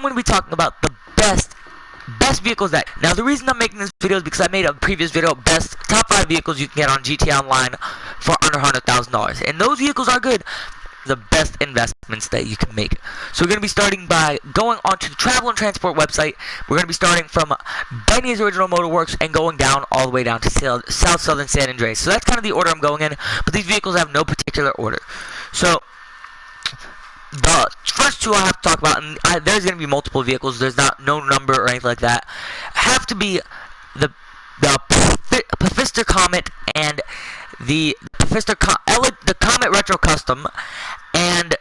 going to be talking about the best vehicles that. Now, the reason I'm making this video is because I made a previous video, top 5 vehicles you can get on GTA Online for under $100,000, and those vehicles are good. The best investments that you can make. So we're going to be starting by going onto the Travel and Transport website. We're going to be starting from Benny's Original Motorworks and going down all the way down to South Southern San Andreas. So that's kind of the order I'm going in, but these vehicles have no particular order. So the first two I have to talk about, and there's going to be multiple vehicles. There's no number or anything like that. Have to be the Pfister Comet and the Comet Retro Custom and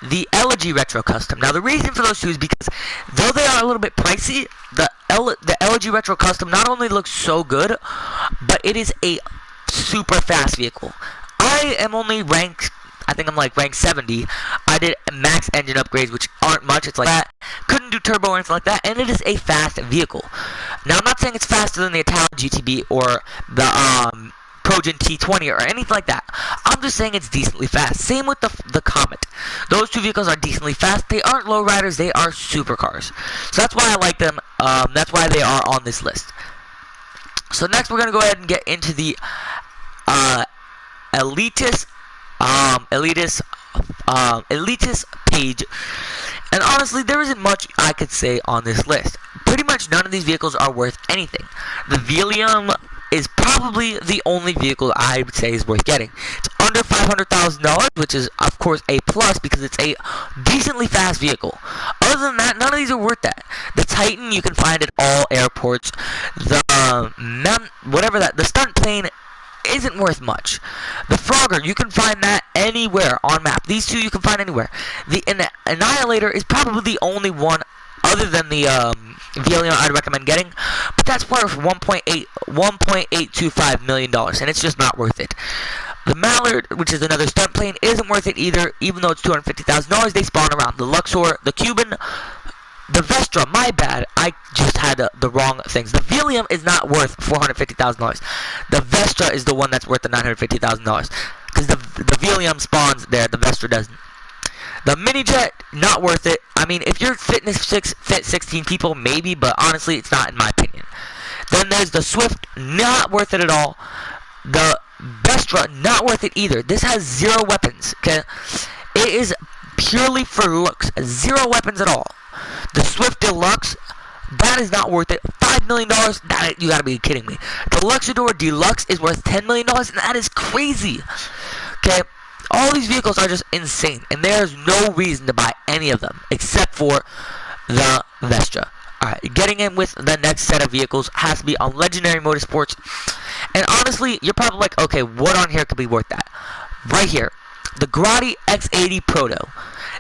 the Elegy Retro Custom. Now, the reason for those two is because though they are a little bit pricey, the Elegy Retro Custom not only looks so good, but it is a super fast vehicle. I am only ranked, I think I'm like ranked 70. I did max engine upgrades, which aren't much. It's like that. Couldn't do turbo or anything like that, and it is a fast vehicle. Now, I'm not saying it's faster than the Italian GTB or the Progen T20 or anything like that. I'm just saying it's decently fast. Same with the Comet. Those two vehicles are decently fast. They aren't lowriders. They are supercars. So that's why I like them. That's why they are on this list. So next we're going to go ahead and get into the Elitis page. And honestly, there isn't much I could say on this list. Pretty much none of these vehicles are worth anything. The Velium is probably the only vehicle I would say is worth getting. It's under $500,000, which is of course a plus because it's a decently fast vehicle. Other than that, none of these are worth that. The Titan you can find at all airports. The the stunt plane isn't worth much. The Frogger, you can find that anywhere on map. These two you can find anywhere. The Annihilator is probably the only one other than the Velium I'd recommend getting, but that's worth $1.825 million, and it's just not worth it. The Mallard, which is another stunt plane, isn't worth it either, even though it's $250,000. They spawn around. The Luxor, the Cuban, the Vestra, my bad, I just had the wrong things. The Velium is not worth $450,000. The Vestra is the one that's worth the $950,000, because the Velium spawns there, the Vestra doesn't. The Mini-Jet, not worth it. I mean, if your fitness fit 16 people, maybe, but honestly, it's not in my opinion. Then there's the Swift, not worth it at all. The Vestra, not worth it either. This has 0 weapons, okay? It is purely for looks. 0 weapons at all. The Swift Deluxe, that is not worth it. $5 million, you gotta be kidding me. The Luxador Deluxe is worth $10 million, and that is crazy. Okay? All these vehicles are just insane, and there's no reason to buy any of them except for the Vestra. Alright, getting in with the next set of vehicles has to be on Legendary Motorsports. And honestly, you're probably like, okay, what on here could be worth that? Right here, the Grotti X80 Proto.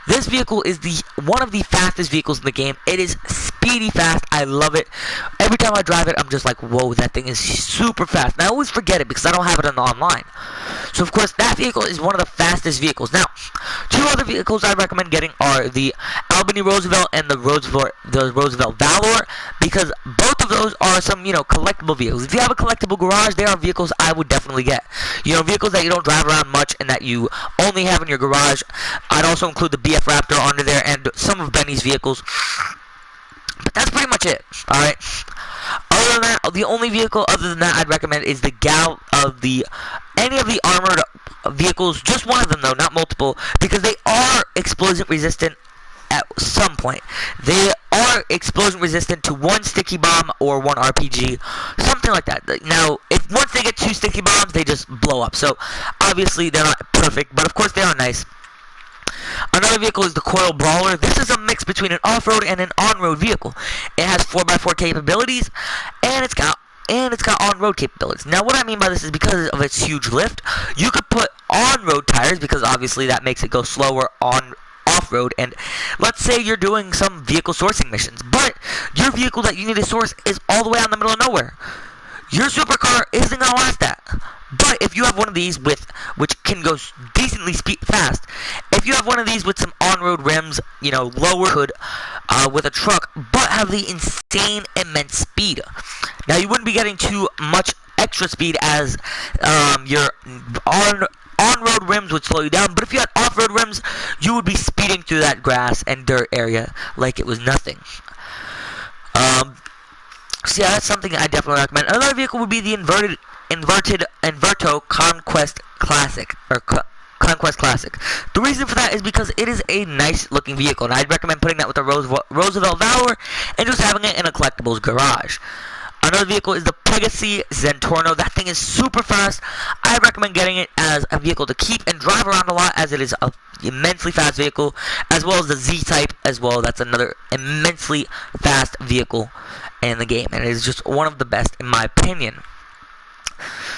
This vehicle is one of the fastest vehicles in the game. It is speedy fast. I love it. Every time I drive it, I'm just like, whoa, that thing is super fast. And I always forget it because I don't have it online. So, of course, that vehicle is one of the fastest vehicles. Now, 2 other vehicles I recommend getting are the Albany Roosevelt and the Roosevelt Valor, because both of those are some, collectible vehicles. If you have a collectible garage, they are vehicles I would definitely get. Vehicles that you don't drive around much and that you only have in your garage. I'd also include the BF Raptor under there and some of Benny's vehicles. But that's pretty much it, alright? Other than that, the only vehicle other than that I'd recommend is the any of the armored vehicles, just one of them though, not multiple, because they are explosion resistant at some point. They are explosion resistant to 1 sticky bomb or 1 RPG, something like that. Now, once they get 2 sticky bombs, they just blow up. So, obviously, they're not perfect, but of course they are nice. Another vehicle is the Coil Brawler. This is a mix between an off-road and an on-road vehicle. It has 4x4 capabilities, and it's got on-road capabilities. Now, what I mean by this is because of its huge lift, you could put on-road tires, because obviously that makes it go slower off-road, and let's say you're doing some vehicle sourcing missions, but your vehicle that you need to source is all the way out in the middle of nowhere. Your supercar isn't going to last that. But if you have one of these which can go decently fast, if you have one of these with some on-road rims, lower hood, with a truck, but have the insane immense speed. Now, you wouldn't be getting too much extra speed as your on-road rims would slow you down, but if you had off-road rims, you would be speeding through that grass and dirt area like it was nothing. So yeah, that's something I definitely recommend. Another vehicle would be the Inverto Conquest Classic, or Conquest Classic. The reason for that is because it is a nice looking vehicle, and I'd recommend putting that with the Roosevelt Valor and just having it in a collectibles garage. Another vehicle is the Pegassi Zentorno. That thing is super fast. I recommend getting it as a vehicle to keep and drive around a lot, as it is an immensely fast vehicle, as well as the Z-Type as well. That's another immensely fast vehicle in the game, and it is just one of the best in my opinion.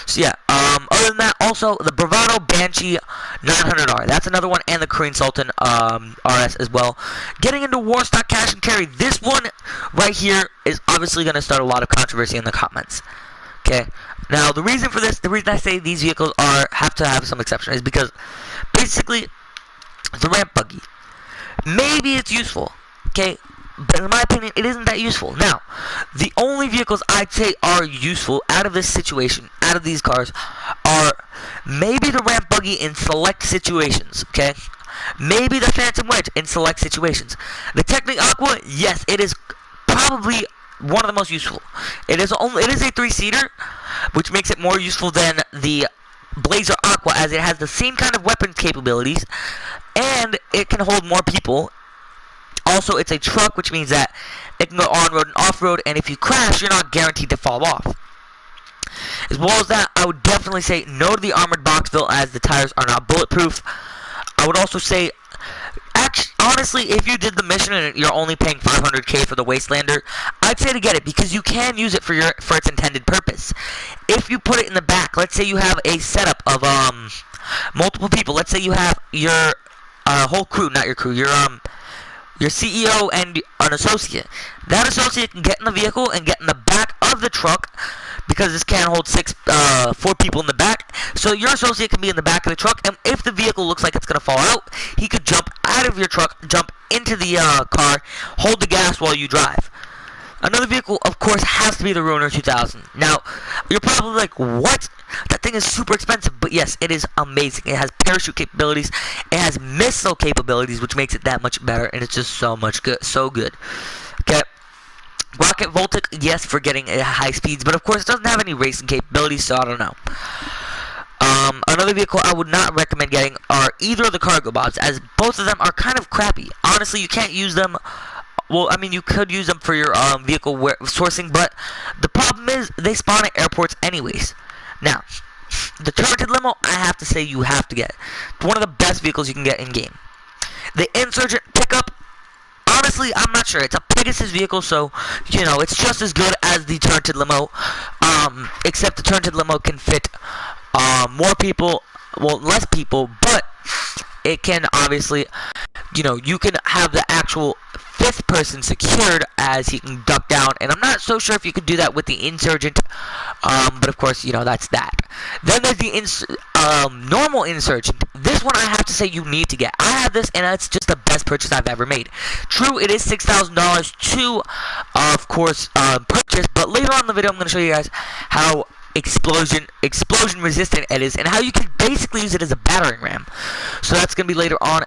So yeah, other than that, also the Bravado Banshee 900R. That's another one, and the Korean Sultan RS as well. Getting into Warstock Cash and Carry, this one right here is obviously going to start a lot of controversy in the comments. Okay, now the reason for this, the reason I say these vehicles have to have some exception is because basically the ramp buggy, maybe it's useful, okay, but in my opinion, it isn't that useful. Now, the only vehicles I'd say are useful out of this situation, out of these cars, are maybe the ramp buggy in select situations, okay? Maybe the Phantom Wedge in select situations. The Technic Aqua, yes, it is probably one of the most useful. It is a 3-seater, which makes it more useful than the Blazer Aqua, as it has the same kind of weapons capabilities, and it can hold more people. Also, it's a truck, which means that it can go on-road and off-road, and if you crash, you're not guaranteed to fall off. As well as that, I would definitely say no to the armored box build, as the tires are not bulletproof. I would also say, honestly, if you did the mission and you're only paying $500K for the Wastelander, I'd say to get it, because you can use it for its intended purpose. If you put it in the back, let's say you have a setup of multiple people. Let's say you have your whole crew, not your crew, your CEO and an associate. That associate can get in the vehicle and get in the back of the truck, because this can hold 4 people in the back. So your associate can be in the back of the truck, and if the vehicle looks like it's going to fall out, he could jump out of your truck, jump into the car, hold the gas while you drive. Another vehicle, of course, has to be the Ruiner 2000. Now, you're probably like, what? That thing is super expensive, but yes, it is amazing. It has parachute capabilities, it has missile capabilities, which makes it that much better, and it's just so good. Okay. Rocket Voltic, yes, for getting high speeds, but of course it doesn't have any racing capabilities, so I don't know. Another vehicle I would not recommend getting are either of the Cargo Bobs, as both of them are kind of crappy. Honestly, you can't use them. Well, I mean, you could use them for your vehicle sourcing, but the problem is they spawn at airports anyways. Now, the Turreted Limo, I have to say you have to get. It's one of the best vehicles you can get in-game. The Insurgent Pickup, honestly, I'm not sure. It's a Pegasus vehicle, so, you know, it's just as good as the Turreted Limo, except the Turreted Limo can fit more people, well, less people, but it can obviously, you know, you can have the actual 5th person secured, as he can duck down, and I'm not so sure if you could do that with the Insurgent, but of course, you know, that's that. Then there's the normal Insurgent. This one I have to say you need to get. I have this, and it's just the best purchase I've ever made. True, it is $6,000 to, of course, purchase, but later on in the video, I'm going to show you guys how explosion resistant it is, and how you can basically use it as a battering ram. So that's going to be later on.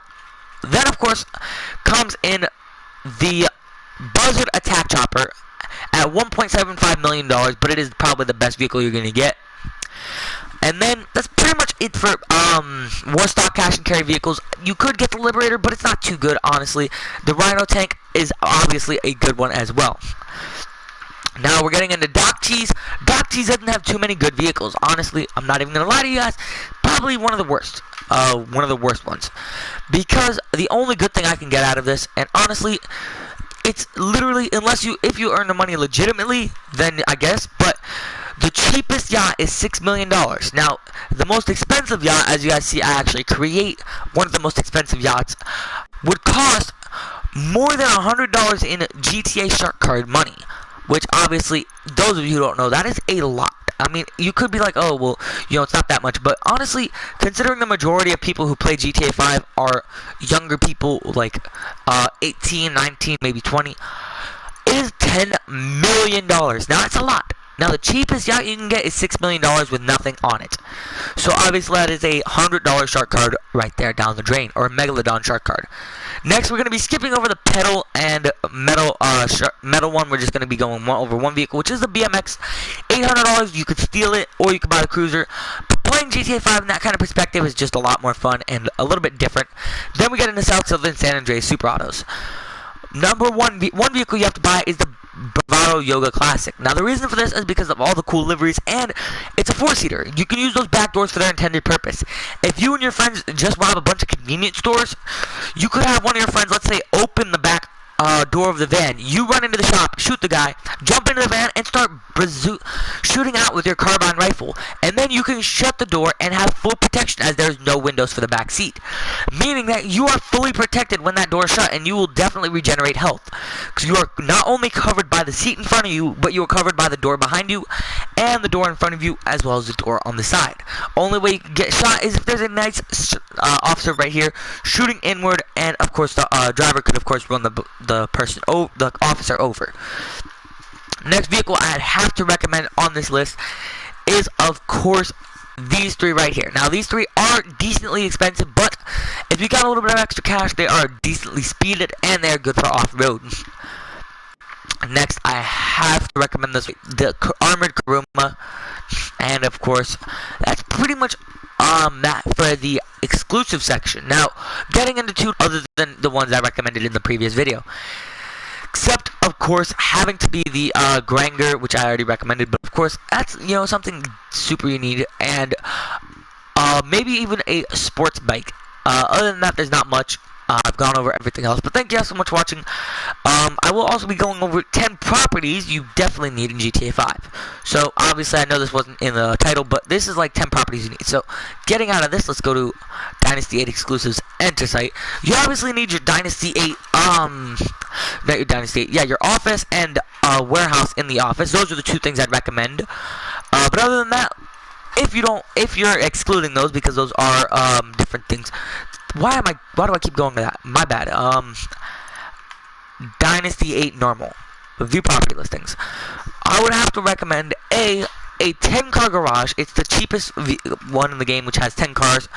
Then, of course, comes in the Buzzard Attack Chopper at $1.75 million, but it is probably the best vehicle you're going to get. And then that's pretty much it for Warstock Cash and Carry vehicles. You could get the Liberator, but it's not too good, honestly. The Rhino tank is obviously a good one as well. Now we're getting into Doc Cheese. Doc Cheese doesn't have too many good vehicles. Honestly, I'm not even going to lie to you guys. Probably one of the worst. One of the worst ones. Because the only good thing I can get out of this, and honestly, it's literally, if you earn the money legitimately, then I guess, but the cheapest yacht is $6 million. Now, the most expensive yacht, as you guys see, I actually create one of the most expensive yachts, would cost more than $100 in GTA Shark Card money. Which, obviously, those of you who don't know, that is a lot. I mean, you could be like, oh, well, you know, it's not that much. But honestly, considering the majority of people who play GTA 5 are younger people, like 18, 19, maybe 20, it is $10 million. Now, it's a lot. Now the cheapest yacht you can get is $6 million with nothing on it. So obviously that is a $100 shark card right there down the drain, or a Megalodon shark card. Next, we're going to be skipping over the pedal and metal one. We're just going to be going over one vehicle, which is the BMX. $800. You could steal it, or you could buy the cruiser. But playing GTA 5 in that kind of perspective is just a lot more fun and a little bit different. Then we get into South Southern San Andreas Super Autos. Number one vehicle you have to buy is the Bravado Yoga Classic. Now the reason for this is because of all the cool liveries, and it's a 4-seater. You can use those back doors for their intended purpose. If you and your friends just rob a bunch of convenience stores, you could have one of your friends, let's say, open the back door of the van. You run into the shop, shoot the guy, jump into the van, and start shooting out with your carbine rifle. And then you can shut the door and have full protection, as there's no windows for the back seat. Meaning that you are fully protected when that door is shut, and you will definitely regenerate health. Because you are not only covered by the seat in front of you, but you are covered by the door behind you, and the door in front of you, as well as the door on the side. Only way you can get shot is if there's a nice officer right here shooting inward, and of course the driver could of course run the officer over. Next vehicle I'd have to recommend on this list is of course these three right here. Now these three are decently expensive, but if you got a little bit of extra cash, they are decently speeded and they're good for off-road. Next I have to recommend the Armored Kuruma, and of course that's pretty much that for the exclusive section. Now getting into two other than the ones I recommended in the previous video, except of course having to be the Granger, which I already recommended, but of course that's something super you need, and maybe even a sports bike. Other than that, there's not much. I've gone over everything else, but thank you guys so much for watching. I will also be going over 10 properties you definitely need in GTA 5. So obviously I know this wasn't in the title, but this is like 10 properties you need. So getting out of this, let's go to Dynasty 8 exclusives, enter site. You obviously need your Dynasty 8, not your Dynasty 8, yeah, your office and warehouse in the office. Those are the two things I'd recommend. But other than that, if you're excluding those because those are different things. Why do I keep going to that? My bad. Dynasty 8 normal. View property listings. I would have to recommend a 10-car garage. It's the cheapest one in the game, which has 10 cars.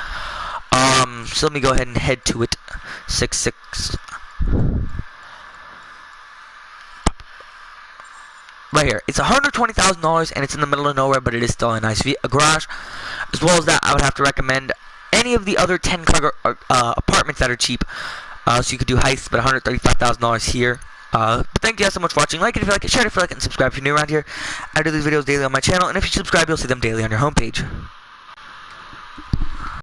So let me go ahead and head to it. 66. Right here. It's $120,000 and it's in the middle of nowhere, but it is still a nice garage. As well as that, I would have to recommend any of the other 10-car apartments that are cheap. So you could do heists, but $135,000 here. But thank you guys so much for watching. Like it if you like it, share it if you like it, and subscribe if you're new around here. I do these videos daily on my channel, and if you subscribe, you'll see them daily on your homepage.